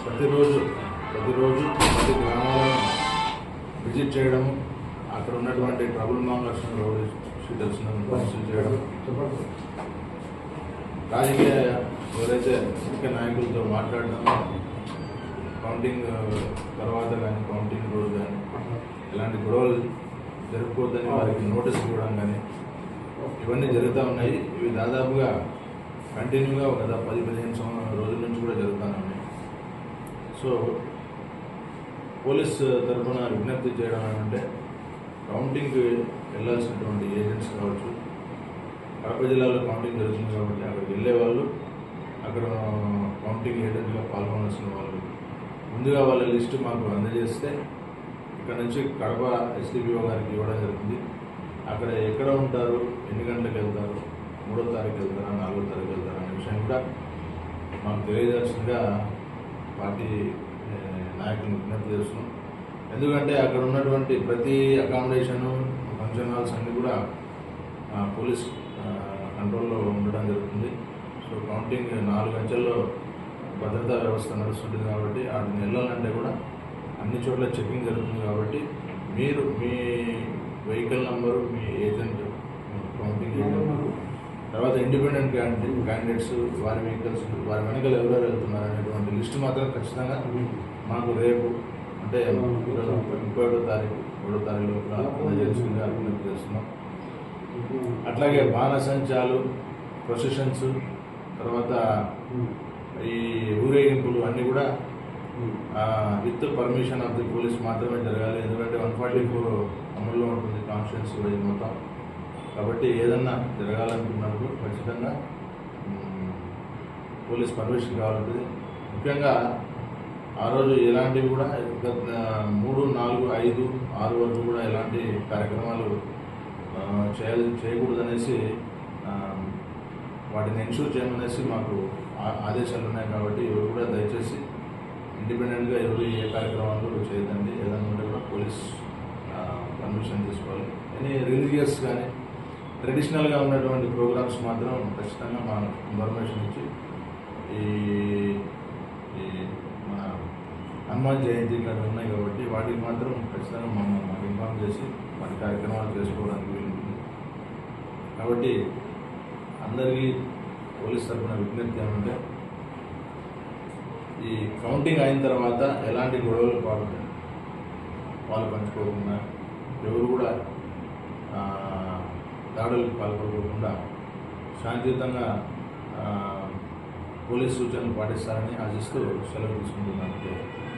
ప్రతిరోజు ప్రతి గ్రామాలను విజిట్ చేయడము, అక్కడ ఉన్నటువంటి ట్రబుల్ మాంగర్స్ రౌడీ షీటర్స్ను పరిశీలన చేయడం, రాజకీయ ఎవరైతే ముఖ్య నాయకులతో మాట్లాడడం, కౌంటింగ్ తర్వాత కానీ కౌంటింగ్ రోజు కానీ ఎలాంటి గొడవలు జరుపుకోవద్దని వారికి నోటీస్ ఇవ్వడం కానీ ఇవన్నీ జరుగుతూ ఉన్నాయి. ఇవి దాదాపుగా కంటిన్యూగా ఒక 10-15 రోజుల నుంచి కూడా జరుగుతూ ఉన్నాయి. సో పోలీస్ తరఫున విజ్ఞప్తి చేయడం ఏమంటే, కౌంటింగ్కి వెళ్ళాల్సినటువంటి ఏజెంట్స్ కావచ్చు, కడప జిల్లాలో కౌంటింగ్ జరుగుతుంది కాబట్టి అక్కడికి వెళ్ళే వాళ్ళు, అక్కడ కౌంటింగ్ ఏజెంట్గా పాల్గొనాల్సిన వాళ్ళు ముందుగా వాళ్ళ లిస్టు మాకు అందజేస్తే ఇక్కడ నుంచి కడప ఎస్డిపిఓ గారికి ఇవ్వడం జరుగుతుంది. అక్కడ ఎక్కడ ఉంటారు, ఎన్ని గంటలకు వెళ్తారు, 3వ తారీఖు వెళ్తారా, 4వ తారీఖు వెళ్తారా అనే విషయం కూడా మాకు తెలియజేస్తుందిగా పార్టీ నాయకులను విజ్ఞప్తి చేస్తున్నాం. ఎందుకంటే అక్కడ ఉన్నటువంటి ప్రతి అకామిడేషను, ఫంక్షన్ హాల్స్ అన్నీ కూడా పోలీస్ కంట్రోల్లో ఉండడం జరుగుతుంది. సో కౌంటింగ్ 4 గంటల్లో భద్రతా వ్యవస్థ నడుస్తుంటుంది కాబట్టి వాటిని వెళ్ళాలంటే కూడా అన్ని చోట్ల చెకింగ్ జరుగుతుంది. కాబట్టి మీరు మీ వెహికల్ నంబరు, మీ ఏజెంట్, కౌంటింగ్ ఏజెంట్, తర్వాత ఇండిపెండెంట్ క్యాండిడేట్స్ వారి వెహికల్స్, వారి వెనకాల ఎవరెవరు వెళ్తున్నారు అనేటువంటి లిస్టు మాత్రం ఖచ్చితంగా మాకు రేపు అంటే 31వ తారీఖు 3వ తారీఖు లోపల అందజేయాల్సిందిగా విజ్ఞప్తి చేస్తున్నాం. అట్లాగే బాణసంచాలు, ప్రొసెషన్స్, తర్వాత ఈ ఊరేగింపులు అన్నీ కూడా with permission of the police మాత్రమే జరగాలి. ఎందుకంటే 144 అమల్లో ఉంటుంది కాన్స్టిట్యున్సీ వైజ్ మొత్తం. కాబట్టి ఏదన్నా జరగాలనుకున్నప్పుడు ఖచ్చితంగా పోలీస్ పర్మిషన్ కావాలంటుంది. ముఖ్యంగా ఆ రోజు ఎలాంటివి కూడా 3, 4, 5, 6 వరకు కూడా ఎలాంటి కార్యక్రమాలు చేయకూడదనేసి వాటిని ఎన్షూర్ చేయమనేసి మాకు ఆదేశాలు ఉన్నాయి. కాబట్టి ఎవరు కూడా దయచేసి ఇండిపెండెంట్గా ఎవరు ఏ కార్యక్రమాలు చేయదండి. ఏదైనా ఉంటే కూడా పోలీస్ పర్మిషన్ తీసుకోవాలి. ఎనీ రిలీజియస్ కానీ ట్రెడిషనల్గా ఉన్నటువంటి ప్రోగ్రామ్స్ మాత్రం ఖచ్చితంగా మా ఇన్ఫర్మేషన్ ఇచ్చి ఈ మన హనుమాన్ జయంతి ఇట్లాంటివి ఉన్నాయి కాబట్టి వాటికి మాత్రం ఖచ్చితంగా మాకు ఇన్ఫార్మ్ చేసి వాటి కార్యక్రమాలు చేసుకోవడానికి వీలుంటుంది. కాబట్టి అందరికీ పోలీస్ తరఫున విజ్ఞప్తి ఏమంటే, ఈ కౌంటింగ్ అయిన తర్వాత ఎలాంటి గొడవలు వాళ్ళు పంచుకోకుండా, ఎవరు కూడా దాడులకు పాల్పడకుండా శాంతియుతంగా పోలీస్ సూచనలు పాటిస్తారని ఆశిస్తూ సెలవు తీసుకుంటున్నాను.